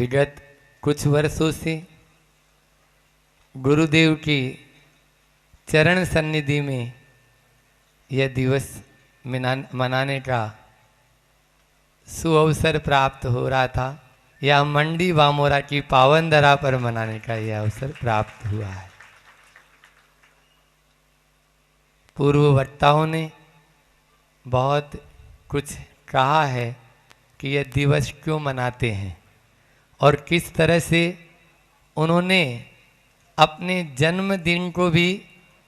विगत कुछ वर्षों से गुरुदेव की चरण सन्निधि में यह दिवस मनाने का सुअवसर प्राप्त हो रहा था, या मंडी वामोरा की पावन धरा पर मनाने का यह अवसर प्राप्त हुआ है। पूर्व वक्ताओं ने बहुत कुछ कहा है कि यह दिवस क्यों मनाते हैं और किस तरह से उन्होंने अपने जन्मदिन को भी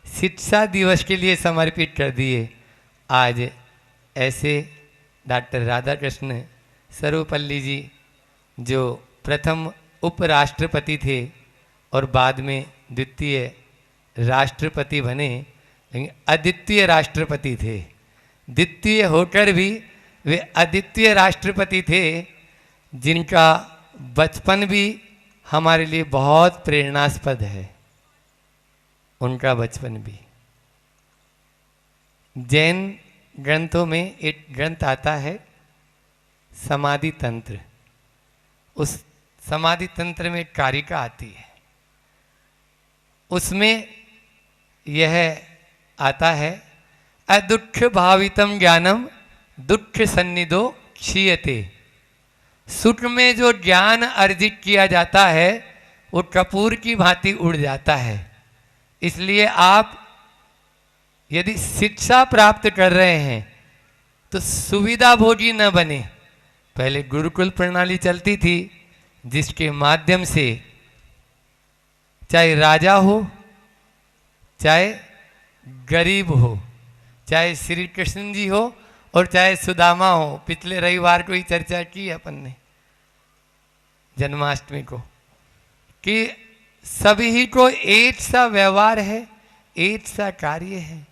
शिक्षा दिवस के लिए समर्पित कर दिए। आज ऐसे डॉक्टर राधाकृष्ण सर्वपल्ली जी, जो प्रथम उपराष्ट्रपति थे और बाद में द्वितीय राष्ट्रपति बने, लेकिन अद्वितीय राष्ट्रपति थे। द्वितीय होकर भी वे अद्वितीय राष्ट्रपति थे, जिनका बचपन भी हमारे लिए बहुत प्रेरणास्पद है। उनका बचपन भी जैन ग्रंथों में एक ग्रंथ आता है समाधि तंत्र। उस समाधि तंत्र में कारिका आती है, उसमें यह आता है अदुःख भावितम ज्ञानम दुःख सन्निधो क्षीयते। सुख में जो ज्ञान अर्जित किया जाता है वो कपूर की भांति उड़ जाता है। इसलिए आप यदि शिक्षा प्राप्त कर रहे हैं तो सुविधा भोगी न बने। पहले गुरुकुल प्रणाली चलती थी, जिसके माध्यम से चाहे राजा हो, चाहे गरीब हो, चाहे श्री कृष्ण जी हो और चाहे सुदामा हो। पिछले रविवार को ही चर्चा की अपन ने जन्माष्टमी को, कि सभी को एक सा व्यवहार है, एक सा कार्य है,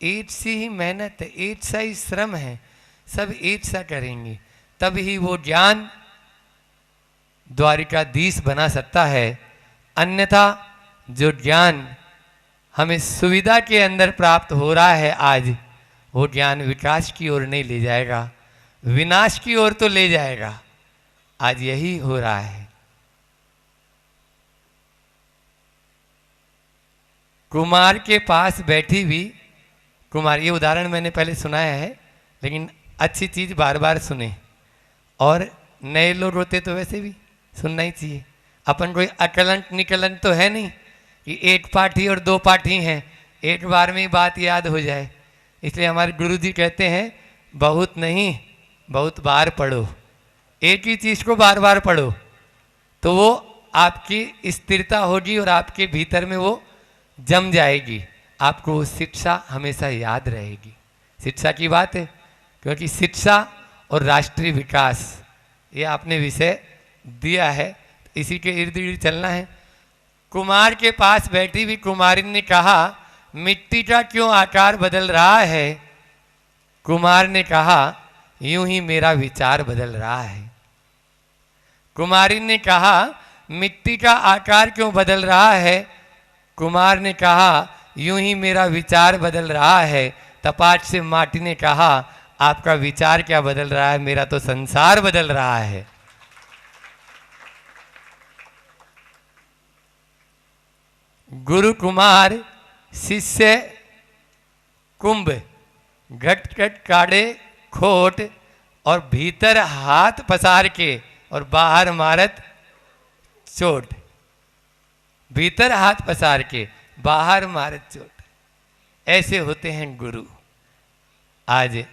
एक सी ही मेहनत है, एक सा ही श्रम है। सब एक सा करेंगे तब ही वो ज्ञान द्वारिकाधीश बना सकता है। अन्यथा जो ज्ञान हमें सुविधा के अंदर प्राप्त हो रहा है आज, वो ज्ञान विकास की ओर नहीं ले जाएगा, विनाश की ओर तो ले जाएगा। आज यही हो रहा है। कुमार के पास बैठी हुई कुमार, ये उदाहरण मैंने पहले सुनाया है, लेकिन अच्छी चीज बार बार सुने। और नए लोग होते तो वैसे भी सुनना ही चाहिए। अपन कोई अकलंक निकलंक तो है नहीं कि एक पाठी और दो पाठी हैं, एक बार में ही बात याद हो जाए। इसलिए हमारे गुरुजी कहते हैं बहुत नहीं, बहुत बार पढ़ो। एक ही चीज को बार बार पढ़ो तो वो आपकी स्थिरता होगी और आपके भीतर में वो जम जाएगी। आपको वो शिक्षा हमेशा याद रहेगी। शिक्षा की बात है, क्योंकि शिक्षा और राष्ट्रीय विकास ये आपने विषय दिया है, इसी के इर्द गिर्द चलना है। कुमार के पास बैठी हुई कुमारी ने कहा मिट्टी का क्यों आकार बदल रहा है? कुमार ने कहा यूं ही मेरा विचार बदल रहा है। कुमारी ने कहा मिट्टी का आकार क्यों बदल रहा है? कुमार ने कहा यूं ही मेरा विचार बदल रहा है। तपाट से माटी ने कहा आपका विचार क्या बदल रहा है? मेरा तो संसार बदल रहा है। गुरु कुमार शिष्य कुंभ, घट घट काढ़े खोट और भीतर हाथ पसार के और बाहर मारत चोट। भीतर हाथ पसार के बाहर मारत चोट। ऐसे होते हैं गुरु। आज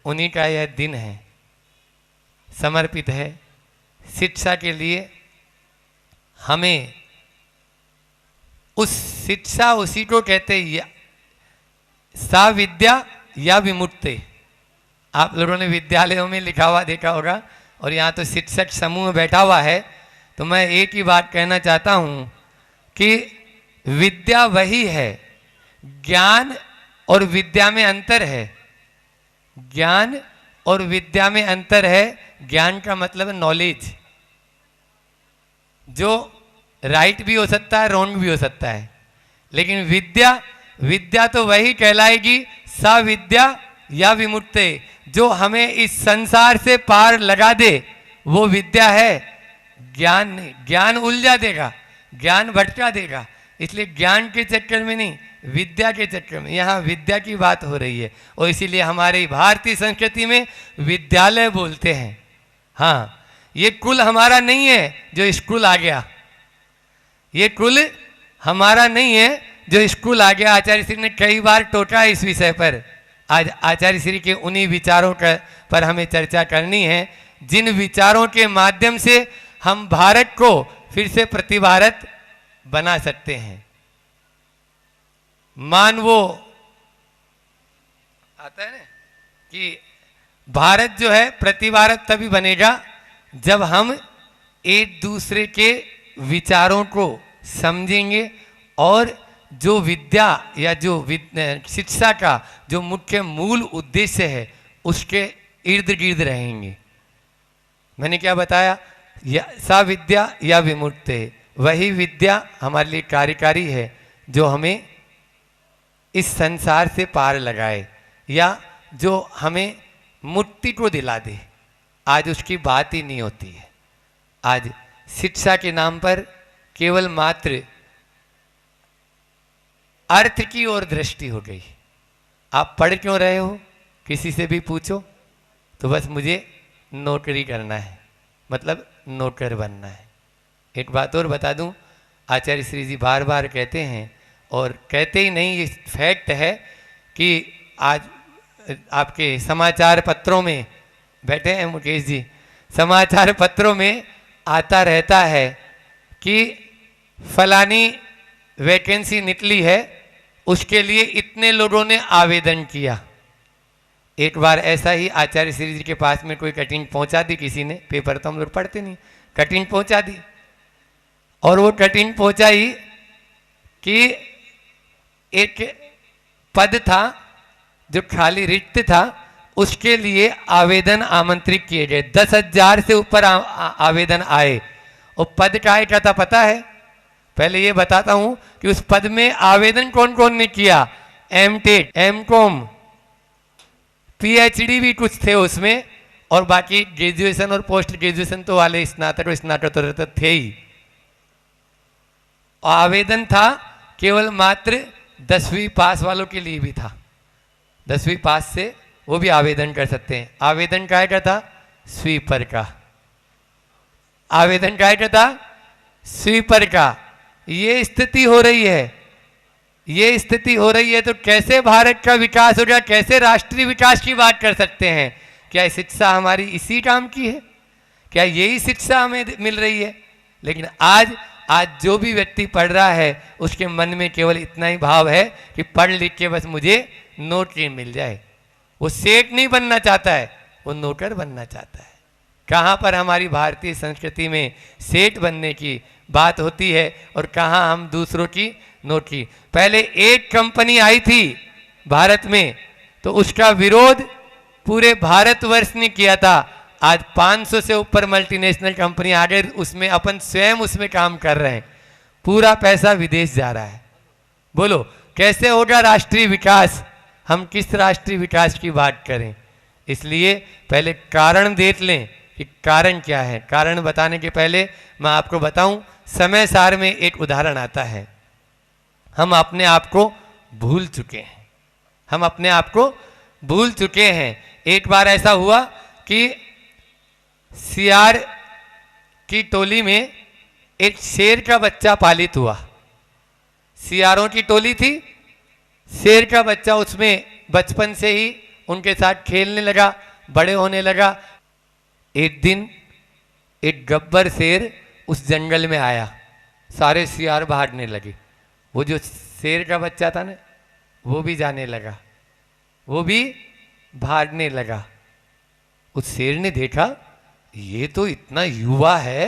उन्हीं का यह दिन है, समर्पित है शिक्षा के लिए। हमें उस शिक्षा उसी को कहते हैं सा विद्या या विमुक्ति। आप लोगों ने विद्यालयों में लिखा हुआ देखा होगा, और यहाँ तो शिक्षक समूह बैठा हुआ है। तो मैं एक ही बात कहना चाहता हूँ कि विद्या वही है, ज्ञान और विद्या में अंतर है। ज्ञान और विद्या में अंतर है। ज्ञान का मतलब है नॉलेज, जो राइट भी हो सकता है, रॉन्ग भी हो सकता है। लेकिन विद्या तो वही कहलाएगी सा विद्या या विमुक्ति, जो हमें इस संसार से पार लगा दे, वो विद्या है। ज्ञान नहीं, ज्ञान उलझा देगा, ज्ञान भटका देगा। इसलिए ज्ञान के चक्कर में नहीं, विद्या के चक्कर में, यहाँ विद्या की बात हो रही है। और इसीलिए हमारी भारतीय संस्कृति में विद्यालय बोलते हैं। हाँ, ये कुल हमारा नहीं है जो स्कूल आ गया, ये कुल हमारा नहीं है जो स्कूल आ गया। आचार्य श्री ने कई बार टोका इस विषय पर। आज आचार्य श्री के उन्हीं विचारों पर हमें चर्चा करनी है, जिन विचारों के माध्यम से हम भारत को फिर से प्रतिभारत बना सकते हैं। वो आता है ना कि भारत जो है प्रतिभारत तभी बनेगा जब हम एक दूसरे के विचारों को समझेंगे और जो विद्या या जो शिक्षा का जो मुख्य मूल उद्देश्य है उसके इर्द गिर्द रहेंगे। मैंने क्या बताया, सा विद्या या विमुक्ति, वही विद्या हमारे लिए कार्यकारी है जो हमें इस संसार से पार लगाए या जो हमें मुक्ति को दिला दे। आज उसकी बात ही नहीं होती है। आज शिक्षा के नाम पर केवल मात्र अर्थ की ओर दृष्टि हो गई। आप पढ़ क्यों रहे हो, किसी से भी पूछो तो बस मुझे नौकरी करना है, मतलब नौकर बनना है। एक बात और बता दूं, आचार्य श्री जी बार बार कहते हैं, और कहते ही नहीं, ये फैक्ट है कि आज आपके समाचार पत्रों में बैठे हैं मुकेश जी, समाचार पत्रों में आता रहता है कि फलानी वैकेंसी निकली है, उसके लिए इतने लोगों ने आवेदन किया। एक बार ऐसा ही आचार्य श्री जी के पास में कोई कटिंग पहुंचा दी किसी ने, पेपर तो हम लोग पढ़ते नहीं, कटिंग पहुंचा दी, और वो कटिंग पहुंचाई कि एक पद था जो खाली रिक्त था, उसके लिए आवेदन आमंत्रित किए गए। 10,000 से ऊपर आवेदन आए। और पद का था पता है? पहले ये बताता हूं कि उस पद में आवेदन कौन कौन ने किया। एमटेक, एमकॉम, पीएचडी भी कुछ थे उसमें, और बाकी ग्रेजुएशन और पोस्ट ग्रेजुएशन तो वाले स्नातक और स्नातकोत्तर थे ही। आवेदन था केवल मात्र 10वीं पास वालों के लिए भी था। 10वीं पास से वो भी आवेदन कर सकते हैं। आवेदन क्या था? स्वीपर का। आवेदन क्या था? स्वीपर का। ये स्थिति हो रही है, ये स्थिति हो रही है, तो कैसे भारत का विकास हो गया, कैसे राष्ट्रीय विकास की बात कर सकते हैं? क्या शिक्षा हमारी इसी काम की है? क्या यही शिक्षा हमें मिल रही है? लेकिन आज जो भी व्यक्ति पढ़ रहा है उसके मन में केवल इतना ही भाव है कि पढ़ लिख के बस मुझे नौकरी मिल जाए। वो सेठ नहीं बनना चाहता है, वो नौकर बनना चाहता है। कहाँ पर हमारी भारतीय संस्कृति में सेठ बनने की बात होती है और कहाँ हम दूसरों की नौकरी। पहले एक कंपनी आई थी भारत में तो उसका विरोध पूरे भारतवर्ष ने किया था। आज 500 से ऊपर मल्टीनेशनल कंपनी आ गए, उसमें अपन स्वयं उसमें काम कर रहे हैं, पूरा पैसा विदेश जा रहा है। बोलो कैसे होगा राष्ट्रीय विकास? हम किस राष्ट्रीय विकास की बात करें? इसलिए पहले कारण देख लें कि कारण क्या है। कारण बताने के पहले मैं आपको बताऊं, समय सार में एक उदाहरण आता है। हम अपने आप को भूल चुके हैं, हम अपने आप को भूल चुके हैं। एक बार ऐसा हुआ कि सियार की टोली में एक शेर का बच्चा पालित हुआ। सियारों की टोली थी, शेर का बच्चा उसमें बचपन से ही उनके साथ खेलने लगा, बड़े होने लगा। एक दिन एक गब्बर शेर उस जंगल में आया, सारे सियार भागने लगे। वो जो शेर का बच्चा था ना, वो भी जाने लगा, वो भी भागने लगा। उस शेर ने देखा ये तो इतना युवा है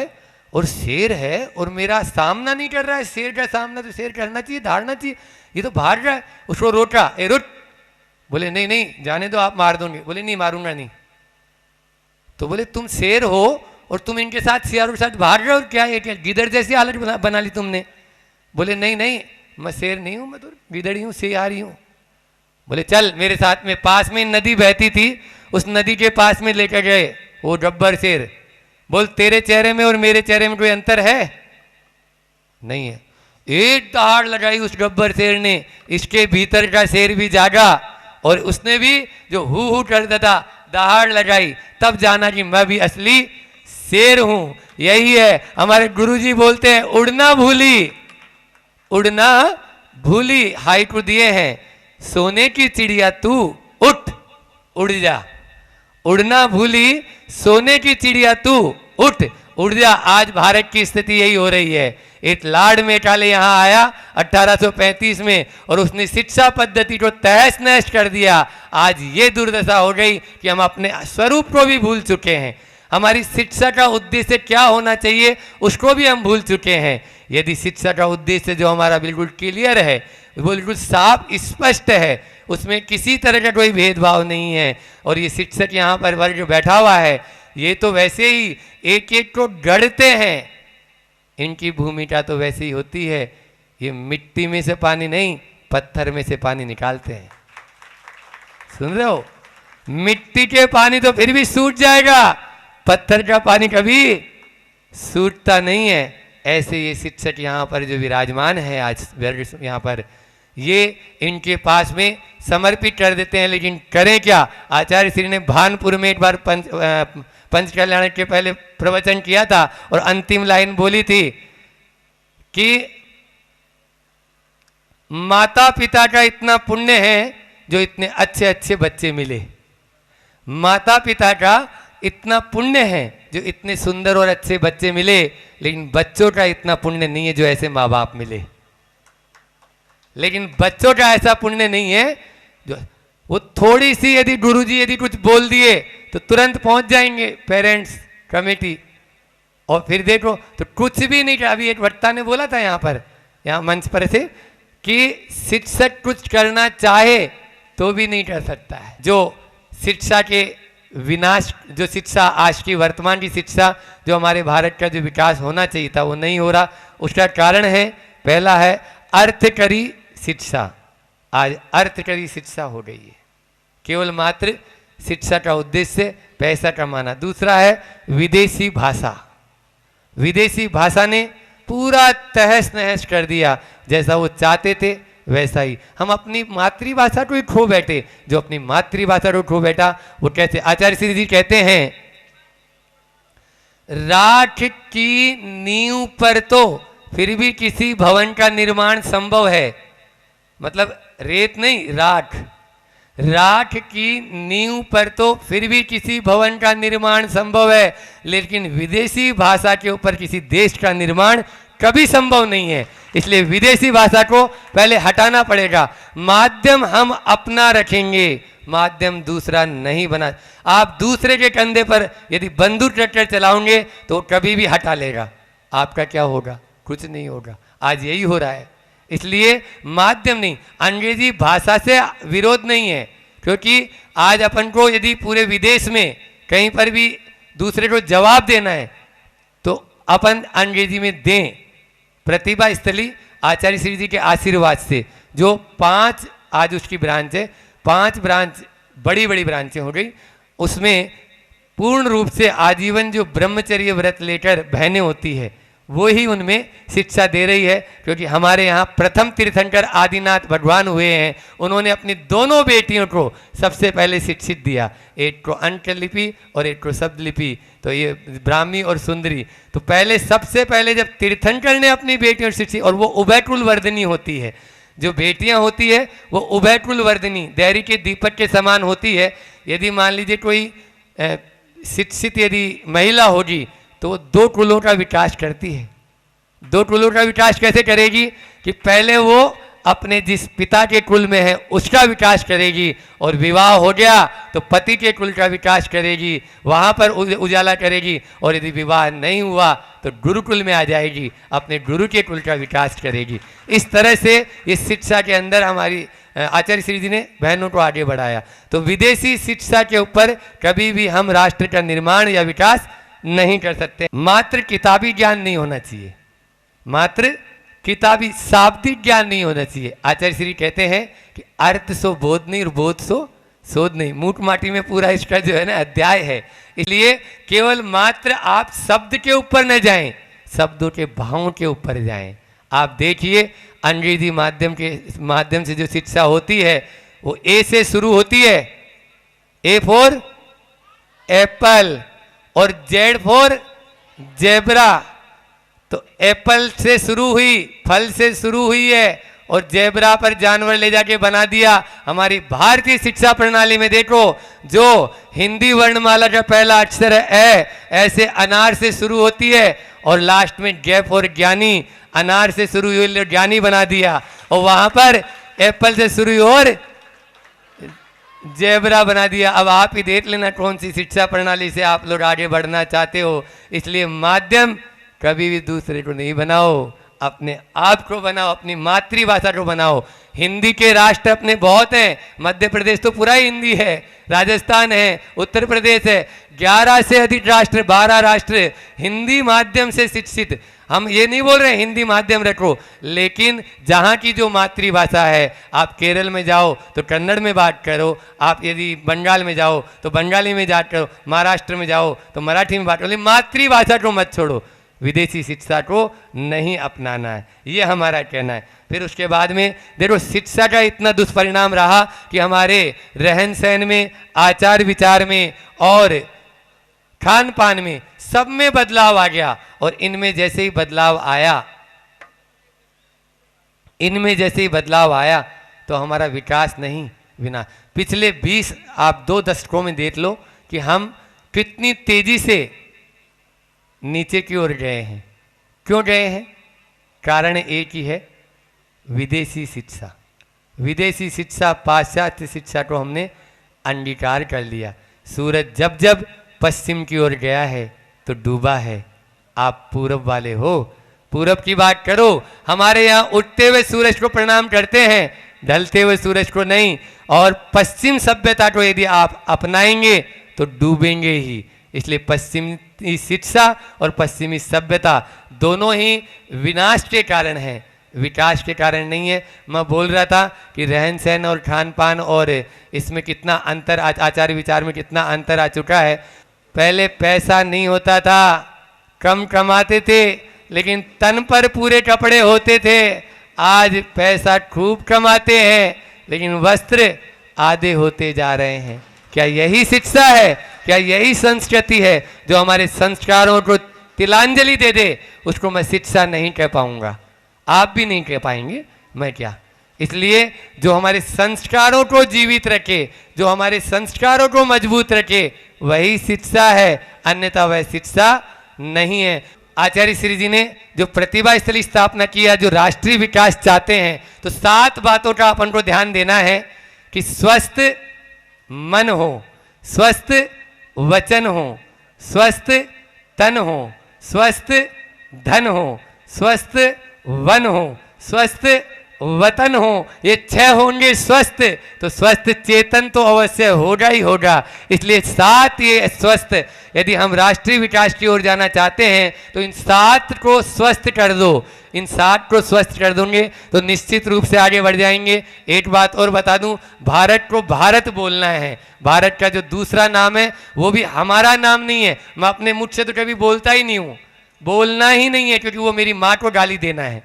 और शेर है और मेरा सामना नहीं कर रहा है। शेर का सामना तो शेर करना चाहिए, धारना चाहिए, ये तो भाग रहा है। उसको रोका, ए रुक। बोले नहीं नहीं जाने दो, आप मार दोगे। बोले नहीं मारूंगा नहीं। तो बोले तुम शेर हो और तुम इनके साथ सियारों के साथ भाग रहे हो, क्या ये क्या गिदड़ जैसी हालत बना ली तुमने? बोले नहीं नहीं मैं शेर नहीं हूं, मैं तो गिदड़ ही हूं, सियार ही हूं। बोले चल मेरे साथ में। पास में नदी बहती थी, उस नदी के पास में लेकर गए वो गब्बर शेर। बोल तेरे चेहरे में और मेरे चेहरे में कोई अंतर है? नहीं है। एक दहाड़ लगाई उस गब्बर शेर ने, इसके भीतर का शेर भी जागा और उसने भी जो हु करता था दहाड़ लगाई, तब जाना कि मैं भी असली शेर हूं। यही है हमारे गुरुजी बोलते हैं, उड़ना भूली, उड़ना भूली। हाइकू दिए हैं, सोने की चिड़िया तू उठ उड़ जा, उड़ना भूली सोने की चिड़िया तू उठ उड़ जा। आज भारत की स्थिति यही हो रही है। एक लार्ड मेटाले यहाँ आया 1835 में और उसने शिक्षा पद्धति को तहस नहस कर दिया। आज ये दुर्दशा हो गई कि हम अपने स्वरूप को भी भूल चुके हैं। हमारी शिक्षा का उद्देश्य क्या होना चाहिए उसको भी हम भूल चुके हैं। यदि शिक्षा का उद्देश्य जो हमारा बिल्कुल क्लियर है, बिल्कुल साफ स्पष्ट है, उसमें किसी तरह का कोई भेदभाव नहीं है। और ये शिक्षक यहाँ पर वर्ग जो बैठा हुआ है, ये तो वैसे ही एक एक को गढ़ते हैं। इनकी भूमिका तो वैसे ही होती है, ये मिट्टी में से पानी नहीं, पत्थर में से पानी निकालते हैं। सुन रहे हो? मिट्टी के पानी तो फिर भी सूख जाएगा, पत्थर का पानी कभी सूखता नहीं है। ऐसे ये शिक्षक यहाँ पर जो विराजमान है आज यहाँ पर, ये इनके पास में समर्पित कर देते हैं। लेकिन करें क्या? आचार्य श्री ने भानपुर में एक बार पंच कल्याण के पहले प्रवचन किया था और अंतिम लाइन बोली थी कि माता पिता का इतना पुण्य है जो इतने अच्छे अच्छे बच्चे मिले। माता पिता का इतना पुण्य है जो इतने सुंदर और अच्छे बच्चे मिले, लेकिन बच्चों का इतना पुण्य नहीं है जो ऐसे माँ बाप मिले। लेकिन बच्चों का ऐसा पुण्य नहीं है जो वो थोड़ी सी यदि गुरुजी यदि कुछ बोल दिए तो तुरंत पहुंच जाएंगे पेरेंट्स कमेटी, और फिर देखो तो कुछ भी नहीं। अभी एक वक्ता ने बोला था यहाँ मंच पर से कि शिक्षक कुछ करना चाहे तो भी नहीं कर सकता है। जो शिक्षा के विनाश, जो शिक्षा आज की वर्तमान की शिक्षा, जो हमारे भारत का जो विकास होना चाहिए था वो नहीं हो रहा। उसका कारण है, पहला है अर्थकरी शिक्षा। आज अर्थकरी शिक्षा हो गई है, केवल मात्र शिक्षा का उद्देश्य पैसा कमाना। दूसरा है विदेशी भाषा। विदेशी भाषा ने पूरा तहस नहस कर दिया। जैसा वो चाहते थे वैसा ही हम अपनी मातृभाषा को ही खो बैठे। जो अपनी मातृभाषा को खो बैठा वो कैसे? आचार्य श्री जी कहते हैं, राख की नींव पर तो फिर भी किसी भवन का निर्माण संभव है। मतलब रेत नहीं, राख। राख की नींव पर तो फिर भी किसी भवन का निर्माण संभव है, लेकिन विदेशी भाषा के ऊपर किसी देश का निर्माण कभी संभव नहीं है। इसलिए विदेशी भाषा को पहले हटाना पड़ेगा। माध्यम हम अपना रखेंगे, माध्यम दूसरा नहीं बना। आप दूसरे के कंधे पर यदि बंदूक ट्रैक्टर चलाओगे तो कभी भी हटा लेगा, आपका क्या होगा? कुछ नहीं होगा। आज यही हो रहा है। इसलिए माध्यम नहीं, अंग्रेजी भाषा से विरोध नहीं है, क्योंकि आज अपन को यदि पूरे विदेश में कहीं पर भी दूसरे को जवाब देना है तो अपन अंग्रेजी में दें। प्रतिभा स्थली आचार्य श्री जी के आशीर्वाद से जो 5 आज उसकी ब्रांच है, 5 ब्रांच बड़ी बड़ी ब्रांचें हो गई, उसमें पूर्ण रूप से आजीवन जो ब्रह्मचर्य व्रत लेकर बहनें होती है वो ही उनमें शिक्षा दे रही है। क्योंकि हमारे यहाँ प्रथम तीर्थंकर आदिनाथ भगवान हुए हैं, उन्होंने अपनी दोनों बेटियों को सबसे पहले शिक्षित दिया, एक को अंक लिपि और एक को शब्द लिपि। तो ये ब्राह्मी और सुंदरी, तो पहले सबसे पहले जब तीर्थंकर ने अपनी बेटियों को शिक्षित, और वो उभयकुल वर्धिनी होती है। जो बेटियां होती है वो उभयकुल वर्धिनी, दैरी के दीपक के समान होती है। यदि मान लीजिए कोई शिक्षित यदि महिला होगी तो वो 2 कुलों का विकास करती है। 2 कुलों का विकास कैसे करेगी? कि पहले वो अपने जिस पिता के कुल में है उसका विकास करेगी, और विवाह हो गया तो पति के कुल का विकास करेगी, वहाँ पर उजाला करेगी। और यदि विवाह नहीं हुआ तो गुरुकुल में आ जाएगी, अपने गुरु के कुल का विकास करेगी। इस तरह से इस शिक्षा के अंदर हमारी आचार्य श्री जी ने बहनों को आगे बढ़ाया। तो विदेशी शिक्षा के ऊपर कभी भी हम राष्ट्र का निर्माण या विकास नहीं कर सकते। मात्र किताबी ज्ञान नहीं होना चाहिए, मात्र किताबी शाब्दिक ज्ञान नहीं होना चाहिए। आचार्य श्री कहते हैं कि अर्थ सो बोध नहीं और बोध सो शोध नहीं, मूठ माटी में पूरा इसका जो है ना अध्याय है। इसलिए केवल मात्र आप शब्द के ऊपर न जाएं, शब्दों के भावों के ऊपर जाएं। आप देखिए अंग्रेजी माध्यम से जो शिक्षा होती है वो ए से शुरू होती है, ए फॉर एप्पल और जेड फॉर जेब्रा। तो एप्पल से शुरू हुई, फल से शुरू हुई है, और जेब्रा पर जानवर ले जाके बना दिया। हमारी भारतीय शिक्षा प्रणाली में देखो, जो हिंदी वर्णमाला का पहला अक्षर है ए, ऐसे अनार से शुरू होती है और लास्ट में जय फॉर ज्ञानी, अनार से शुरू हुई ज्ञानी बना दिया, और वहां पर एप्पल से शुरू हुई और जेब्रा बना दिया। अब आप ही देख लेना कौन सी शिक्षा प्रणाली से आप लोग आगे बढ़ना चाहते हो। इसलिए माध्यम कभी भी दूसरे को नहीं बनाओ, अपने आप को बनाओ, अपनी मातृभाषा को बनाओ। हिंदी के राष्ट्र अपने बहुत हैं, मध्य प्रदेश तो पूरा ही हिंदी है, राजस्थान है, उत्तर प्रदेश है, 11 से अधिक राष्ट्र, 12 राष्ट्र हिंदी माध्यम से शिक्षित। हम ये नहीं बोल रहे हिंदी माध्यम रखो, लेकिन जहाँ की जो मातृभाषा है, आप केरल में जाओ तो कन्नड़ में बात करो, आप यदि बंगाल में जाओ तो बंगाली में बात करो, महाराष्ट्र में जाओ तो मराठी में बात करो, लेकिन मातृभाषा को मत छोड़ो, विदेशी शिक्षा को नहीं अपनाना है, ये हमारा कहना है। फिर उसके बाद में देखो शिक्षा का इतना दुष्परिणाम रहा कि हमारे रहन सहन में, आचार विचार में और खान पान में सब में बदलाव आ गया। और इनमें जैसे ही बदलाव आया तो हमारा विकास नहीं बिना। पिछले 20 आप 2 दशकों में देख लो कि हम कितनी तेजी से नीचे की ओर गए हैं। क्यों गए हैं? कारण एक ही है, विदेशी शिक्षा। विदेशी शिक्षा, पाश्चात्य शिक्षा को हमने अंगीकार कर लिया। सूरज जब जब पश्चिम की ओर गया है तो डूबा है। आप पूरब वाले हो, पूरब की बात करो। हमारे यहाँ उगते हुए सूरज को प्रणाम करते हैं, ढलते हुए सूरज को नहीं। और पश्चिम सभ्यता को यदि आप अपनाएंगे तो डूबेंगे ही। इसलिए पश्चिमी शिक्षा और पश्चिमी सभ्यता दोनों ही विनाश के कारण हैं, विकास के कारण नहीं है। मैं बोल रहा था कि रहन सहन और खान पान और इसमें कितना अंतर, आचार विचार में कितना अंतर आ चुका है। पहले पैसा नहीं होता था, कम कमाते थे, लेकिन तन पर पूरे कपड़े होते थे। आज पैसा खूब कमाते हैं, लेकिन वस्त्र आधे होते जा रहे हैं। क्या यही शिक्षा है? क्या यही संस्कृति है जो हमारे संस्कारों को तिलांजलि दे दे? उसको मैं शिक्षा नहीं कह पाऊंगा, आप भी नहीं कह पाएंगे, मैं क्या। इसलिए जो हमारे संस्कारों को जीवित रखे, जो हमारे संस्कारों को मजबूत रखे, वही शिक्षा है, अन्यथा वह शिक्षा नहीं है। आचार्य श्री जी ने जो प्रतिभा स्थली स्थापना किया, जो राष्ट्रीय विकास चाहते हैं, तो 7 बातों का अपन को ध्यान देना है कि स्वस्थ मन हो, स्वस्थ वचन हो, स्वस्थ तन हो, स्वस्थ धन हो, स्वस्थ वन हो, स्वस्थ वतन हो। ये 6 होंगे स्वस्थ, तो स्वस्थ चेतन तो अवश्य होगा ही होगा। इसलिए 7 ये स्वस्थ, यदि हम राष्ट्रीय विकास की ओर जाना चाहते हैं तो इन 7 को स्वस्थ कर दो। इन 7 को स्वस्थ कर दोगे तो निश्चित रूप से आगे बढ़ जाएंगे। एक बात और बता दूं, भारत को भारत बोलना है। भारत का जो दूसरा नाम है वो भी हमारा नाम नहीं है। मैं अपने मुख से तो कभी बोलता ही नहीं हूं, बोलना ही नहीं है, क्योंकि वो मेरी माँ को गाली देना है,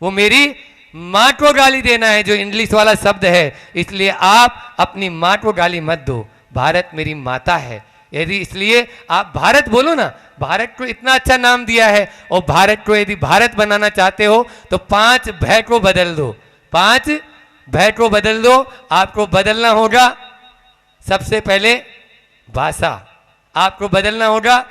वो मेरी माँ को गाली देना है, जो इंग्लिश वाला शब्द है। इसलिए आप अपनी माँ को गाली मत दो, भारत मेरी माता है। यदि इसलिए आप भारत बोलो ना, भारत को इतना अच्छा नाम दिया है। और भारत को यदि भारत बनाना चाहते हो तो 5 भय को बदल दो, 5 भय को बदल दो। आपको बदलना होगा सबसे पहले भाषा, आपको बदलना होगा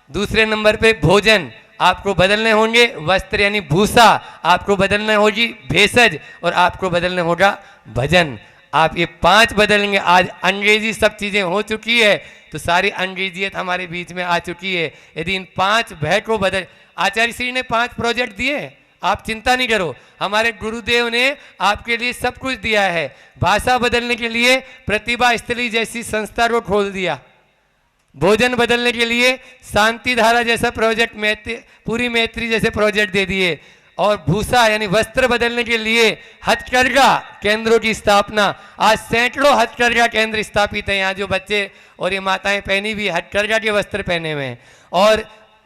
दूसरे नंबर पे भोजन, आपको बदलने होंगे वस्त्र यानी भूसा, आपको बदलने होगी भेषज, और आपको बदलने होगा भजन। आप ये 5 बदलेंगे। आज अंग्रेजी सब चीज़ें हो चुकी है, तो सारी अंग्रेजियत हमारे बीच में आ चुकी है। यदि इन 5 भय को बदल, आचार्य श्री ने 5 प्रोजेक्ट दिए, आप चिंता नहीं करो, हमारे गुरुदेव ने आपके लिए सब कुछ दिया है। भाषा बदलने के लिए प्रतिभा स्थली जैसी संस्था को खोल दिया, भोजन बदलने के लिए शांति धारा जैसा प्रोजेक्ट, पूरी मैत्री जैसे प्रोजेक्ट दे दिए, और भूसा यानी वस्त्र बदलने के लिए हथकरघा केंद्रों की स्थापना। आज सैकड़ों हथकरघा केंद्र स्थापित हैं। यहाँ जो बच्चे और ये माताएं पहनी भी हथकरघा के वस्त्र पहने हुए हैं। और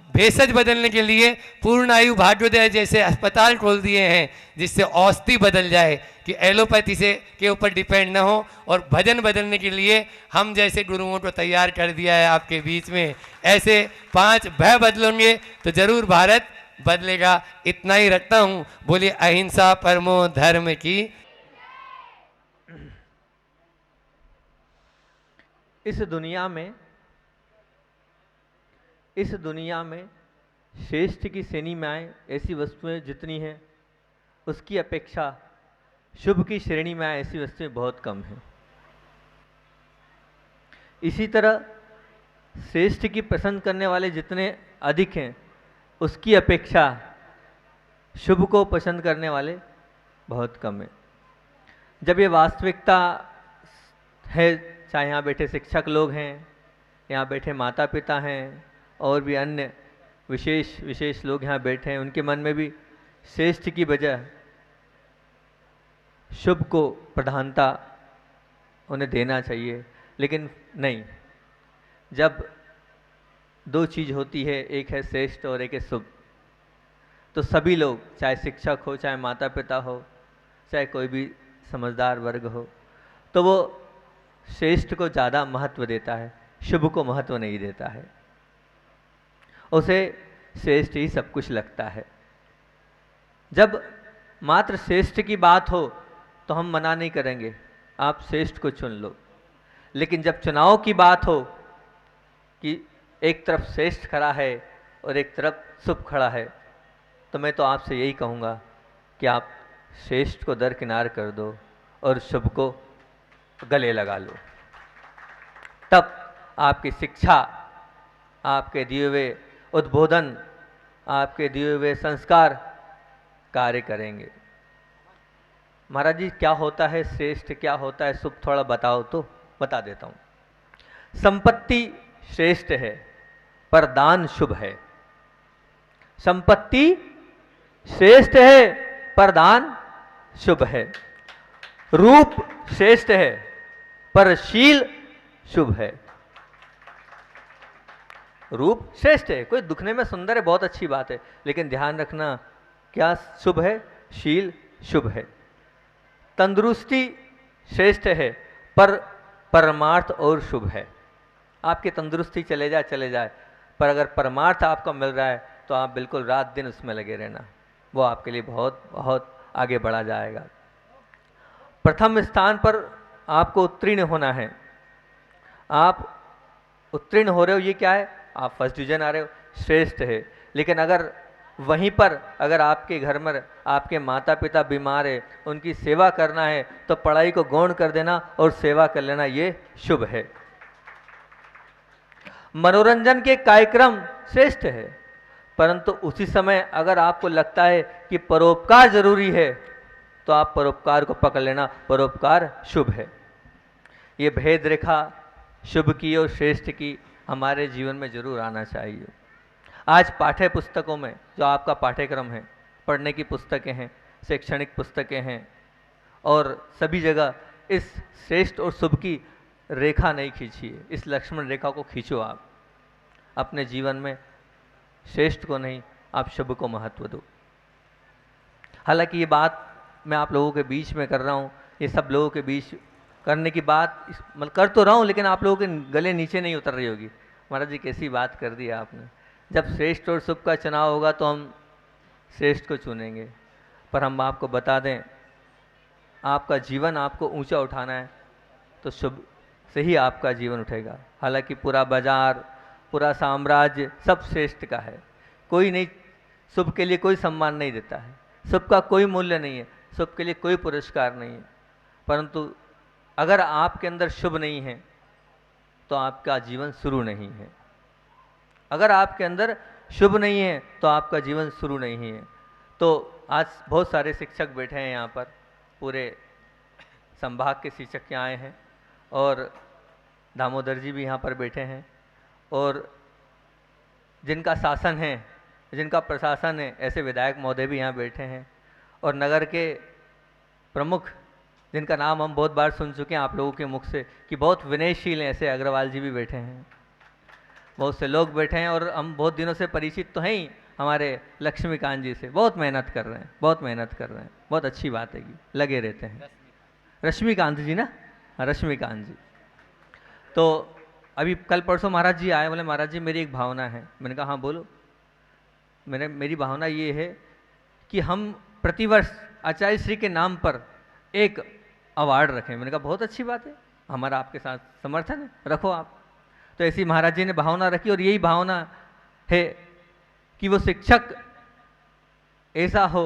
भेषज बदलने के लिए पूर्ण आयु भाग्योदय जैसे अस्पताल खोल दिए हैं, जिससे औषधि बदल जाए कि एलोपैथी से के ऊपर डिपेंड ना हो। और भजन बदलने के लिए हम जैसे गुरुओं को तैयार कर दिया है आपके बीच में। ऐसे 5 भय बदलोगे तो जरूर भारत बदलेगा। इतना ही रखता हूँ। बोलिए अहिंसा परमो धर्म की। इस दुनिया में श्रेष्ठ की श्रेणी में आए ऐसी वस्तुएं जितनी हैं, उसकी अपेक्षा शुभ की श्रेणी में आए ऐसी वस्तुएं बहुत कम हैं। इसी तरह श्रेष्ठ की पसंद करने वाले जितने अधिक हैं, उसकी अपेक्षा शुभ को पसंद करने वाले बहुत कम हैं। जब ये वास्तविकता है, चाहे यहाँ बैठे शिक्षक लोग हैं, यहाँ बैठे माता पिता हैं, और भी अन्य विशेष लोग यहाँ बैठे हैं, उनके मन में भी श्रेष्ठ की बजाय शुभ को प्रधानता उन्हें देना चाहिए। लेकिन नहीं, जब 2 चीज़ होती है, एक है श्रेष्ठ और एक है शुभ, तो सभी लोग, चाहे शिक्षक हो, चाहे माता पिता हो, चाहे कोई भी समझदार वर्ग हो, तो वो श्रेष्ठ को ज़्यादा महत्व देता है, शुभ को महत्व नहीं देता है। उसे श्रेष्ठ ही सब कुछ लगता है। जब मात्र श्रेष्ठ की बात हो तो हम मना नहीं करेंगे, आप श्रेष्ठ को चुन लो। लेकिन जब चुनाव की बात हो कि एक तरफ श्रेष्ठ खड़ा है और एक तरफ शुभ खड़ा है, तो मैं तो आपसे यही कहूँगा कि आप श्रेष्ठ को दरकिनार कर दो और शुभ को गले लगा लो। तब आपकी शिक्षा, आपके दिए हुए उद्बोधन, आपके दिए हुए संस्कार कार्य करेंगे। महाराज जी, क्या होता है श्रेष्ठ, क्या होता है शुभ, थोड़ा बताओ तो बता देता हूँ। संपत्ति श्रेष्ठ है पर दान शुभ है। संपत्ति श्रेष्ठ है पर दान शुभ है। रूप श्रेष्ठ है पर शील शुभ है। रूप श्रेष्ठ है, कोई दिखने में सुंदर है, बहुत अच्छी बात है, लेकिन ध्यान रखना क्या शुभ है? शील शुभ है। तंदुरुस्ती श्रेष्ठ है पर परमार्थ और शुभ है। आपकी तंदुरुस्ती चले जाए, पर अगर परमार्थ आपको मिल रहा है तो आप बिल्कुल रात दिन उसमें लगे रहना, वो आपके लिए बहुत बहुत आगे बढ़ा जाएगा। प्रथम स्थान पर आपको उत्तीर्ण होना है। आप उत्तीर्ण हो रहे हो, ये क्या है? आप फर्स्ट डिवीजन आ रहे हो, श्रेष्ठ है। लेकिन अगर वहीं पर अगर आपके घर में आपके माता पिता बीमार है, उनकी सेवा करना है, तो पढ़ाई को गौण कर देना और सेवा कर लेना, ये शुभ है। मनोरंजन के कार्यक्रम श्रेष्ठ है, परंतु उसी समय अगर आपको लगता है कि परोपकार जरूरी है, तो आप परोपकार को पकड़ लेना, परोपकार शुभ है। ये भेद रेखा शुभ की और श्रेष्ठ की हमारे जीवन में जरूर आना चाहिए। आज पाठ्य पुस्तकों में, जो आपका पाठ्यक्रम है, पढ़ने की पुस्तकें हैं, शैक्षणिक पुस्तकें हैं, और सभी जगह इस श्रेष्ठ और शुभ की रेखा नहीं खींचिए, इस लक्ष्मण रेखा को खींचो। आप अपने जीवन में श्रेष्ठ को नहीं, आप शुभ को महत्व दो। हालांकि ये बात मैं आप लोगों के बीच में कर रहा हूँ, ये सब लोगों के बीच करने की बात मतलब कर तो रहा हूँ, लेकिन आप लोगों के गले नीचे नहीं उतर रही होगी। महाराज जी, कैसी बात कर दी आपने। जब श्रेष्ठ और शुभ का चुनाव होगा तो हम श्रेष्ठ को चुनेंगे, पर हम आपको बता दें, आपका जीवन आपको ऊंचा उठाना है तो शुभ से ही आपका जीवन उठेगा। हालांकि पूरा बाजार, पूरा साम्राज्य सब श्रेष्ठ का है, कोई नहीं, शुभ के लिए कोई सम्मान नहीं देता है, शुभ का कोई मूल्य नहीं है, शुभ के लिए कोई पुरस्कार नहीं है। परंतु अगर आपके अंदर शुभ नहीं है तो आपका जीवन शुरू नहीं है। अगर आपके अंदर शुभ नहीं है तो आपका जीवन शुरू नहीं है। तो आज बहुत सारे शिक्षक बैठे हैं यहाँ पर, पूरे संभाग के शिक्षक यहाँ आए हैं, और दामोदर जी भी यहाँ पर बैठे हैं, और जिनका शासन है जिनका प्रशासन है, ऐसे विधायक महोदय भी यहाँ बैठे हैं, और नगर के प्रमुख जिनका नाम हम बहुत बार सुन चुके हैं आप लोगों के मुख से कि बहुत विनयशील हैं, ऐसे अग्रवाल जी भी बैठे हैं, बहुत से लोग बैठे हैं, और हम बहुत दिनों से परिचित तो हैं ही हमारे लक्ष्मीकांत जी से, बहुत मेहनत कर रहे हैं, बहुत मेहनत कर रहे हैं, बहुत अच्छी बात है कि लगे रहते हैं। रश्मिकांत जी ना, हाँ रश्मिकांत जी। तो अभी कल परसों महाराज जी आए, बोले महाराज जी मेरी एक भावना है। मैंने कहा हाँ बोलो। मेरी भावना ये है कि हम प्रतिवर्ष आचार्य श्री के नाम पर एक अवार्ड रखें। मैंने कहा बहुत अच्छी बात है, हमारा आपके साथ समर्थन है, रखो आप। तो ऐसी महाराज जी ने भावना रखी, और यही भावना है कि वो शिक्षक ऐसा हो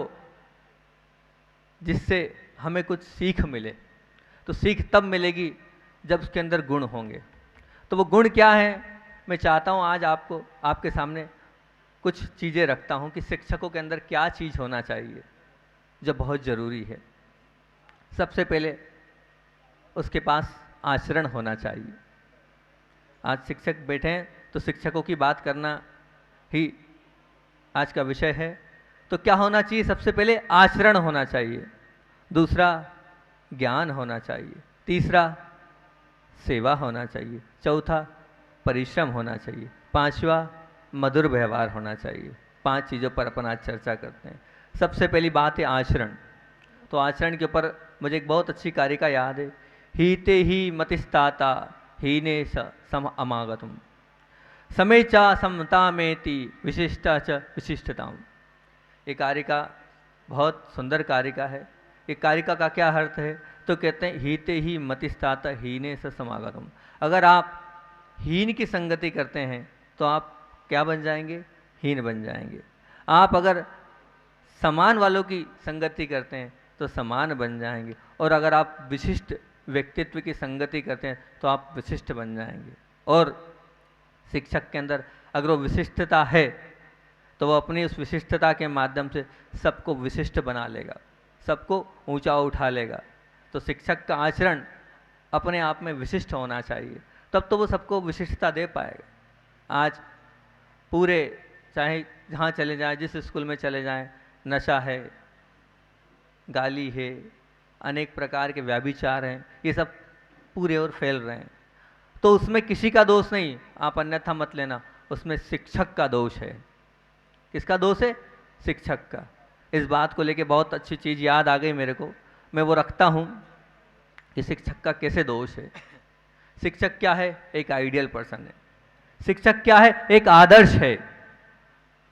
जिससे हमें कुछ सीख मिले। तो सीख तब मिलेगी जब उसके अंदर गुण होंगे। तो वो गुण क्या है, मैं चाहता हूँ आज आपको आपके सामने कुछ चीज़ें रखता हूँ कि शिक्षकों के अंदर क्या चीज़ होना चाहिए जो बहुत ज़रूरी है। सबसे पहले उसके पास आचरण होना चाहिए। आज शिक्षक बैठे हैं तो शिक्षकों की बात करना ही आज का विषय है। तो क्या होना चाहिए, सबसे पहले आचरण होना चाहिए, दूसरा ज्ञान होना चाहिए, तीसरा सेवा होना चाहिए, चौथा परिश्रम होना चाहिए, पांचवा मधुर व्यवहार होना चाहिए। 5 चीज़ों पर अपन आज चर्चा करते हैं। सबसे पहली बात है आचरण। तो आचरण के ऊपर मुझे एक बहुत अच्छी कारिका याद है, हीते ही मतिस्ताता हीने स सम अमागतुम समय चा समता मेति विशिष्टा च विशिष्टताम। ये कारिका बहुत सुंदर कारिका है। ये कारिका का क्या अर्थ है, तो कहते हैं हीते ही मतिस्ताता हीने स समागतुम। अगर आप हीन की संगति करते हैं तो आप क्या बन जाएंगे, हीन बन जाएंगे। आप अगर समान वालों की संगति करते हैं तो समान बन जाएंगे, और अगर आप विशिष्ट व्यक्तित्व की संगति करते हैं तो आप विशिष्ट बन जाएंगे। और शिक्षक के अंदर अगर वो विशिष्टता है तो वो अपनी उस विशिष्टता के माध्यम से सबको विशिष्ट बना लेगा, सबको ऊंचा उठा लेगा। तो शिक्षक का आचरण अपने आप में विशिष्ट होना चाहिए, तब तो वो सबको विशिष्टता दे पाएगा। आज पूरे चाहे जहाँ चले जाएं, जिस स्कूल में चले जाएं, नशा है, गाली है, अनेक प्रकार के व्याभिचार हैं, ये सब पूरे और फैल रहे हैं। तो उसमें किसी का दोष नहीं, आप अन्यथा मत लेना, उसमें शिक्षक का दोष है। किसका दोष है, शिक्षक का। इस बात को लेके बहुत अच्छी चीज़ याद आ गई मेरे को, मैं वो रखता हूँ कि शिक्षक का कैसे दोष है। शिक्षक क्या है, एक आइडियल पर्सन है। शिक्षक क्या है, एक आदर्श है।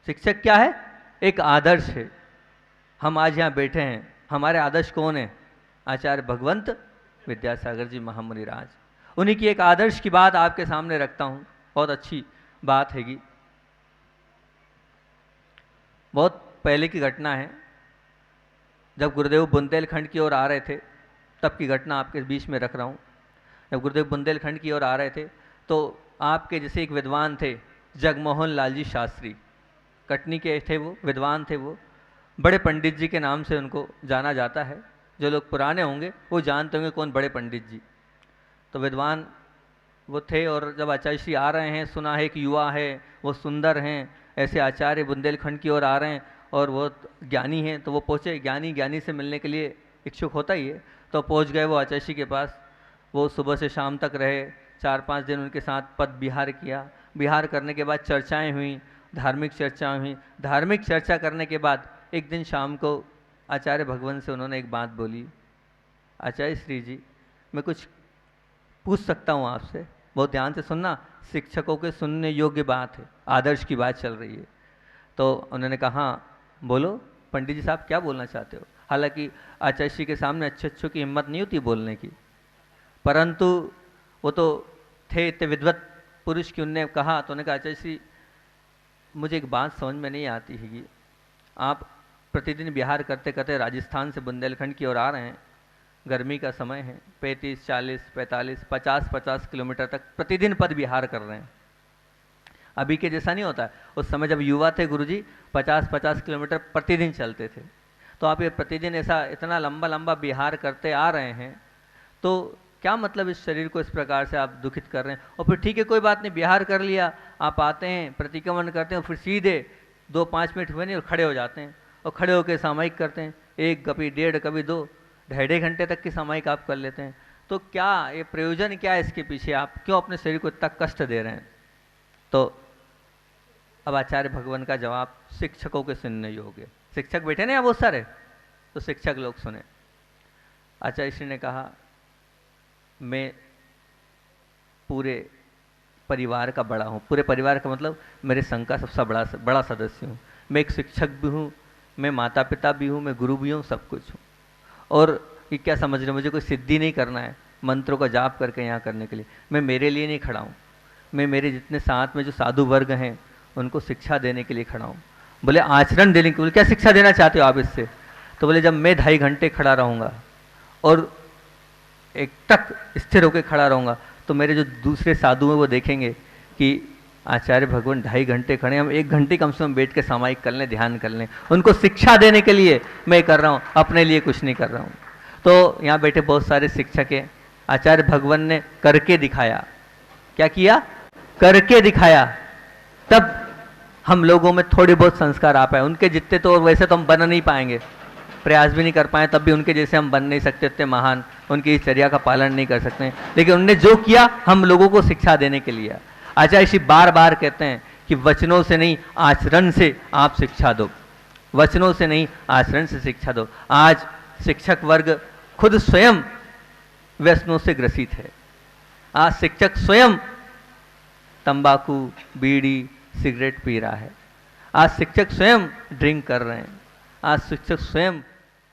शिक्षक क्या है, एक आदर्श है। हम आज यहाँ बैठे हैं, हमारे आदर्श कौन है, आचार्य भगवंत विद्यासागर जी महामुनि राज। उन्हीं की एक आदर्श की बात आपके सामने रखता हूँ, बहुत अच्छी बात हैगी। बहुत पहले की घटना है, जब गुरुदेव बुंदेलखंड की ओर आ रहे थे, तब की घटना आपके बीच में रख रहा हूँ। जब गुरुदेव बुंदेलखंड की ओर आ रहे थे तो आपके जैसे एक विद्वान थे, जगमोहन लाल जी शास्त्री, कटनी के थे वो, विद्वान थे वो, बड़े पंडित जी के नाम से उनको जाना जाता है। जो लोग पुराने होंगे वो जानते होंगे कौन बड़े पंडित जी। तो विद्वान वो थे, और जब आचार्य श्री आ रहे हैं, सुना है कि युवा है, वो सुंदर हैं, ऐसे आचार्य बुंदेलखंड की ओर आ रहे हैं और वो ज्ञानी हैं, तो वो पहुँचे। ज्ञानी से मिलने के लिए इच्छुक होता ही है, तो पहुँच गए वो आचार्य श्री के पास। वो सुबह से शाम तक रहे, 4-5 दिन उनके साथ पद विहार किया। विहार करने के बाद चर्चाएँ हुई, धार्मिक चर्चाएँ हुई। धार्मिक चर्चा करने के बाद एक दिन शाम को आचार्य भगवान से उन्होंने एक बात बोली, आचार्य श्री जी मैं कुछ पूछ सकता हूँ आपसे, बहुत ध्यान से सुनना, शिक्षकों के सुनने योग्य बात है, आदर्श की बात चल रही है। तो उन्होंने कहा हाँ बोलो पंडित जी साहब क्या बोलना चाहते हो। हालांकि आचार्य श्री के सामने अच्छों की हिम्मत नहीं होती बोलने की, परंतु वो तो थे इतने विद्वत पुरुष की, उनने कहा। तो उन्होंने कहा आचार्य श्री मुझे एक बात समझ में नहीं आती है कि आप प्रतिदिन बिहार करते करते राजस्थान से बुंदेलखंड की ओर आ रहे हैं, गर्मी का समय है, 35, 40, 45, 50 किलोमीटर तक प्रतिदिन पद विहार कर रहे हैं। अभी के जैसा नहीं होता है, उस समय जब युवा थे गुरुजी 50 किलोमीटर प्रतिदिन चलते थे। तो आप ये प्रतिदिन ऐसा इतना लंबा लंबा विहार करते आ रहे हैं, तो क्या मतलब इस शरीर को इस प्रकार से आप दुखित कर रहे हैं। और फिर ठीक है कोई बात नहीं, विहार कर लिया, आप आते हैं, प्रतिक्रमण करते हैं, और फिर सीधे 2-5 मिनट हुए नहीं और खड़े हो जाते हैं, और खड़े होकर सामायिक करते हैं, 1 कभी 1.5 कभी 2, 2.5 घंटे तक की सामायिक आप कर लेते हैं। तो क्या ये प्रयोजन क्या है इसके पीछे? आप क्यों अपने शरीर को इतना कष्ट दे रहे हैं? तो अब आचार्य भगवान का जवाब शिक्षकों के सुनने योग्य। शिक्षक बैठे ना यहाँ बहुत सारे, तो शिक्षक लोग सुने। आचार्य श्री ने कहा, मैं पूरे परिवार का बड़ा हूँ। पूरे परिवार का मतलब मेरे संघ का सबसे बड़ा सदस्य हूँ। मैं एक शिक्षक भी हूँ, मैं माता पिता भी हूँ, मैं गुरु भी हूँ, सब कुछ हूँ। और ये क्या समझ रहे हो, मुझे कोई सिद्धि नहीं करना है मंत्रों का जाप करके यहाँ करने के लिए। मैं मेरे लिए नहीं खड़ा हूँ, मैं मेरे जितने साथ में जो साधु वर्ग हैं उनको शिक्षा देने के लिए खड़ा हूँ। बोले आचरण देने के लिए, क्या शिक्षा देना चाहते हो आप इससे? तो बोले जब मैं 2.5 घंटे खड़ा रहूँगा और एक टक स्थिर होकर खड़ा रहूँगा, तो मेरे जो दूसरे साधु हैं वो देखेंगे कि आचार्य भगवान 2.5 घंटे खड़े, हम 1 घंटे कम से कम बैठ के सामायिक कर लें, ध्यान कर लें। उनको शिक्षा देने के लिए मैं कर रहा हूँ, अपने लिए कुछ नहीं कर रहा हूँ। तो यहाँ बैठे बहुत सारे शिक्षक हैं, आचार्य भगवान ने करके दिखाया। क्या किया? करके दिखाया। तब हम लोगों में थोड़े बहुत संस्कार आ पाए। उनके जितने तो वैसे तो हम बन नहीं पाएंगे, प्रयास भी नहीं कर पाए, तब भी उनके जैसे हम बन नहीं सकते, इतने महान उनकी चर्या का पालन नहीं कर सकते। लेकिन उन्होंने जो किया हम लोगों को शिक्षा देने के लिए। आचार्य श्री बार बार कहते हैं कि वचनों से नहीं आचरण से आप शिक्षा दो, वचनों से नहीं आचरण से शिक्षा दो। आज शिक्षक वर्ग खुद स्वयं व्यसनों से ग्रसित है। आज शिक्षक स्वयं तंबाकू, बीड़ी, सिगरेट पी रहा है। आज शिक्षक स्वयं ड्रिंक कर रहे हैं। आज शिक्षक स्वयं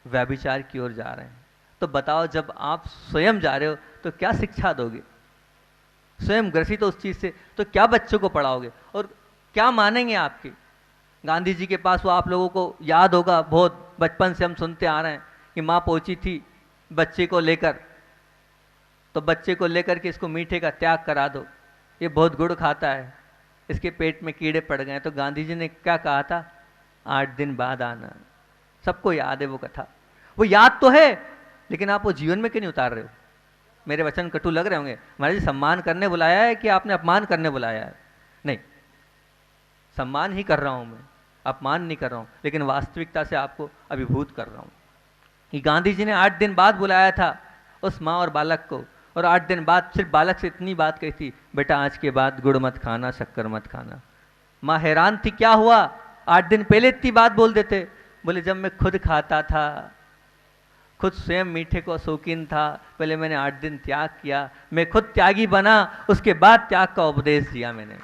व्यभिचार की ओर जा रहे हैं। तो बताओ, जब आप स्वयं जा रहे हो तो क्या शिक्षा दोगे? स्वयं ग्रसित हो उस चीज से, तो क्या बच्चों को पढ़ाओगे और क्या मानेंगे आपके? गांधी जी के पास वो आप लोगों को याद होगा, बहुत बचपन से हम सुनते आ रहे हैं कि माँ पहुंची थी बच्चे को लेकर, तो बच्चे को लेकर के इसको मीठे का त्याग करा दो, ये बहुत गुड़ खाता है, इसके पेट में कीड़े पड़ गए। तो गांधी जी ने क्या कहा था? 8 दिन बाद आना। सबको याद है वो कथा, वो याद तो है, लेकिन आप वो जीवन में क्यों नहीं उतार रहे हो? मेरे वचन कटु लग रहे होंगे, महाराज जी सम्मान करने बुलाया है कि आपने अपमान करने बुलाया है? नहीं, सम्मान ही कर रहा हूं मैं, अपमान नहीं कर रहा हूं, लेकिन वास्तविकता से आपको अभिभूत कर रहा हूं कि गांधी जी ने 8 दिन बाद बुलाया था उस माँ और बालक को, और 8 दिन बाद सिर्फ बालक से इतनी बात कही थी, बेटा आज के बाद गुड़ मत खाना, शक्कर मत खाना। माँ हैरान थी, क्या हुआ? 8 दिन पहले इतनी बात बोल देते। बोले जब मैं खुद खाता था, खुद स्वयं मीठे को शौकीन था, पहले मैंने 8 दिन त्याग किया, मैं खुद त्यागी बना, उसके बाद त्याग का उपदेश दिया मैंने,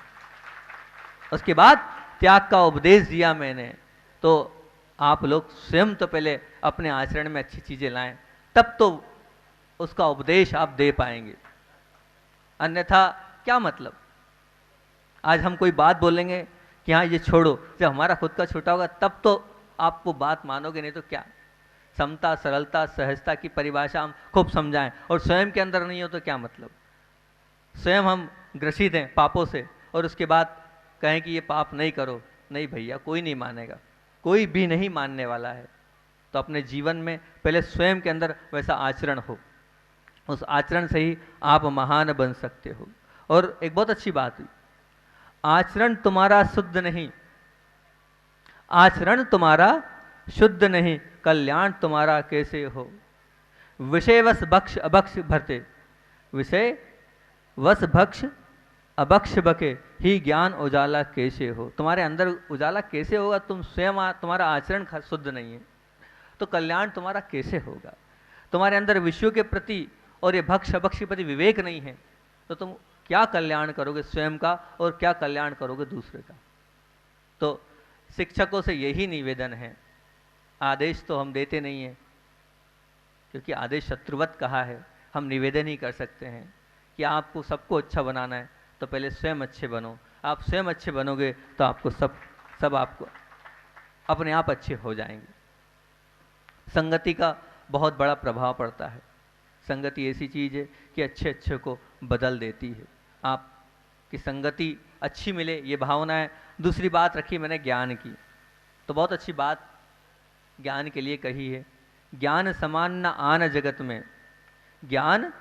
उसके बाद त्याग का उपदेश दिया मैंने। तो आप लोग स्वयं तो पहले अपने आचरण में अच्छी चीजें लाएं, तब तो उसका उपदेश आप दे पाएंगे। अन्यथा क्या मतलब? आज हम कोई बात बोलेंगे कि हाँ ये छोड़ो, जब हमारा खुद का छोटा होगा तब तो आप वो बात मानोगे, नहीं तो क्या? समता, सरलता, सहजता की परिभाषा हम खूब समझाएं और स्वयं के अंदर नहीं हो तो क्या मतलब? स्वयं हम ग्रसित हैं पापों से और उसके बाद कहें कि ये पाप नहीं करो, नहीं भैया, कोई नहीं मानेगा, कोई भी नहीं मानने वाला है। तो अपने जीवन में पहले स्वयं के अंदर वैसा आचरण हो, उस आचरण से ही आप महान बन सकते हो। और एक बहुत अच्छी बात हुई, आचरण तुम्हारा शुद्ध नहीं, आचरण तुम्हारा शुद्ध नहीं, कल्याण तुम्हारा कैसे हो? विषय वश भक्ष अभक्ष भरते, विषय वश भक्ष अभक्ष बके, ही ज्ञान उजाला कैसे हो? तुम्हारे अंदर उजाला कैसे होगा? तुम स्वयं तुम्हारा आचरण शुद्ध नहीं है तो कल्याण तुम्हारा कैसे होगा? तुम्हारे अंदर विषयों के प्रति और ये भक्ष अभक्ष के प्रति विवेक नहीं है तो तुम क्या कल्याण करोगे स्वयं का और क्या कल्याण करोगे दूसरे का? तो शिक्षकों से यही निवेदन है। आदेश तो हम देते नहीं हैं क्योंकि आदेश शत्रुवत कहा है, हम निवेदन ही कर सकते हैं कि आपको सबको अच्छा बनाना है तो पहले स्वयं अच्छे बनो। आप स्वयं अच्छे बनोगे तो आपको सब आपको अपने आप अच्छे हो जाएंगे। संगति का बहुत बड़ा प्रभाव पड़ता है। संगति ऐसी चीज़ है कि अच्छे अच्छे को बदल देती है। आपकी संगति अच्छी मिले ये भावना है। दूसरी बात रखी मैंने ज्ञान की, तो बहुत अच्छी बात ज्ञान के लिए कही है। ज्ञान समान न आन जगत में, ज्ञान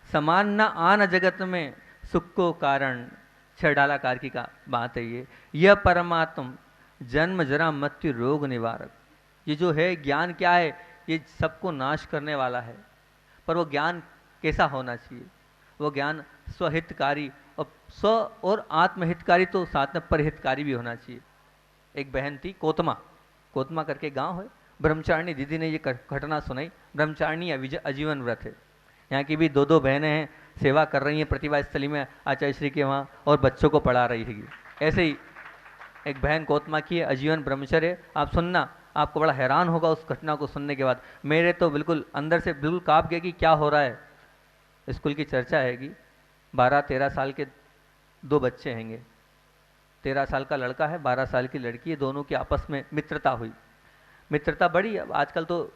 समान न आन जगत में, सुख को कारण, 6 डालाकार की का बात है ये। यह परमात्म जन्म जरा मृत्यु रोग निवारक। ये जो है ज्ञान क्या है, ये सबको नाश करने वाला है। पर वो ज्ञान कैसा होना चाहिए? वो ज्ञान स्वहितकारी और स्व और आत्महितकारी तो साथ में परहितकारी भी होना चाहिए। एक बहन थी कोतमा, कोतमा करके गांव है, ब्रह्मचारिणी दीदी ने ये घटना सुनाई। ब्रह्मचारिणी आजीवन व्रत है। यहाँ की भी दो दो बहनें हैं, सेवा कर रही हैं प्रतिभा स्थली में आचार्य श्री के वहाँ, और बच्चों को पढ़ा रही है। ऐसे ही एक बहन कोतमा की है, आजीवन ब्रह्मचर्य। आप सुनना, आपको बड़ा हैरान होगा उस घटना को सुनने के बाद। मेरे तो बिल्कुल अंदर से बिल्कुल काँप गया कि क्या हो रहा है। स्कूल की चर्चा है कि 12-13 साल के दो बच्चे हैंगे, 13 साल का लड़का है, 12 साल की लड़की है, दोनों की आपस में मित्रता हुई। मित्रता बढ़ी। अब आजकल तो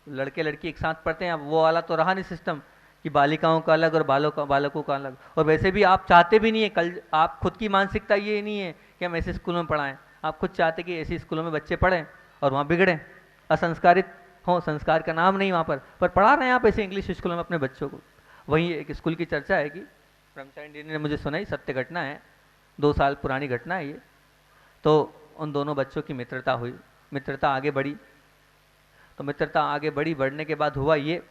लड़के लड़की एक साथ पढ़ते हैं, अब वो वाला तो रहा नहीं सिस्टम कि बालिकाओं का अलग और बालकों का अलग। और वैसे भी आप चाहते भी नहीं है, कल आप खुद की मानसिकता ये नहीं है कि हम ऐसे स्कूलों में पढ़ाएं। आप खुद चाहते कि ऐसे स्कूलों में बच्चे पढ़ें और वहाँ बिगड़ें, असंस्कारित हों, संस्कार का नाम नहीं वहाँ पर पढ़ा रहे हैं आप ऐसे इंग्लिश स्कूलों में अपने बच्चों को। वहीं एक स्कूल की चर्चा है कि ब्रह्मचारिणी ने मुझे सुनाई, सत्य घटना है, 2 साल पुरानी घटना है ये। तो उन दोनों बच्चों की मित्रता हुई, मित्रता आगे बढ़ी। तो मित्रता आगे बढ़ने के बाद हुआ ये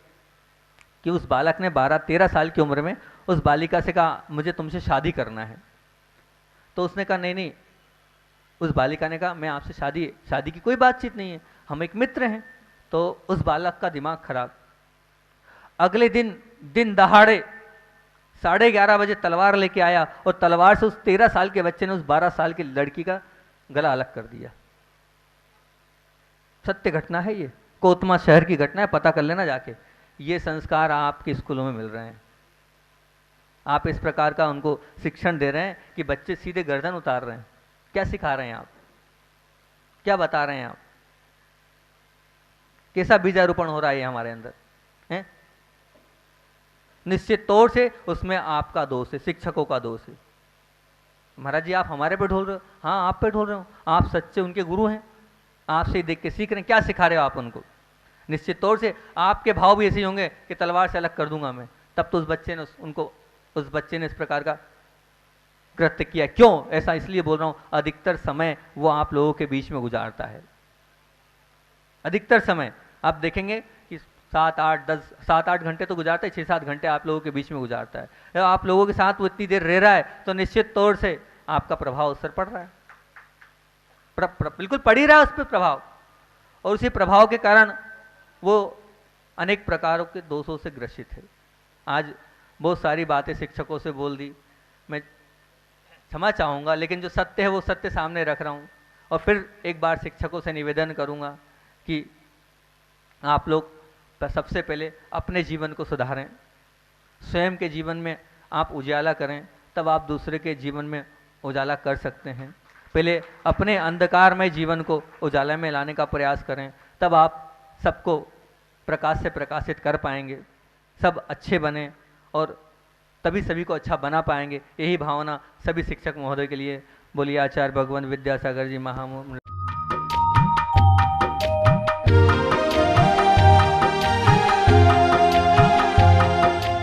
कि उस बालक ने 12-13 साल की उम्र में उस बालिका से कहा मुझे तुमसे शादी करना है। तो उसने कहा नहीं नहीं, उस बालिका ने कहा मैं आपसे शादी की कोई बातचीत नहीं है, हम एक मित्र हैं। तो उस बालक का दिमाग खराब, अगले दिन दहाड़े 11:30 बजे तलवार लेके आया और तलवार से उस 13 साल के बच्चे ने उस 12 साल की लड़की का गला अलग कर दिया। सत्य घटना है ये, कोतमा शहर की घटना है, पता कर लेना जाके। ये संस्कार आपके स्कूलों में मिल रहे हैं। आप इस प्रकार का उनको शिक्षण दे रहे हैं कि बच्चे सीधे गर्दन उतार रहे हैं। क्या सिखा रहे हैं आप? क्या बता रहे हैं आप? कैसा बीजारोपण हो रहा है हमारे अंदर है? निश्चित तौर से उसमें आपका दोष है, शिक्षकों का दोष है। महाराज जी आप हमारे पे ढोल रहे हो? हाँ आप पे ढोल रहे हो, आप सच्चे उनके गुरु हैं, आपसे देख के सीख रहे हैं। क्या सिखा रहे हो आप उनको? निश्चित तौर से आपके भाव भी ऐसे ही होंगे कि तलवार से अलग कर दूंगा मैं। तब तो उस बच्चे ने इस प्रकार का कृत्य किया। क्यों ऐसा? इसलिए बोल रहा हूं, अधिकतर समय वो आप लोगों के बीच में गुजारता है। अधिकतर समय आप देखेंगे कि 7-8 घंटे तो गुजारता है, 6-7 घंटे आप लोगों के बीच में गुजारता है। जब आप लोगों के साथ वो इतनी देर रह रहा है तो निश्चित तौर से आपका प्रभाव उस पर पड़ रहा है, बिल्कुल पड़ ही रहा है उस पर प्रभाव। और उसी प्रभाव के कारण वो अनेक प्रकारों के दोषों से ग्रसित है। आज बहुत सारी बातें शिक्षकों से बोल दी, मैं क्षमा चाहूँगा, लेकिन जो सत्य है वो सत्य सामने रख रहा हूँ। और फिर एक बार शिक्षकों से निवेदन करूँगा कि आप लोग सबसे पहले अपने जीवन को सुधारें, स्वयं के जीवन में आप उजाला करें, तब आप दूसरे के जीवन में उजाला कर सकते हैं। पहले अपने अंधकारमय जीवन को उजाला में लाने का प्रयास करें, तब आप सबको प्रकाश से प्रकाशित कर पाएंगे, सब अच्छे बने और तभी सभी को अच्छा बना पाएंगे। यही भावना सभी शिक्षक महोदय के लिए। बोलिए आचार्य भगवान विद्यासागर जी महामूर्ति।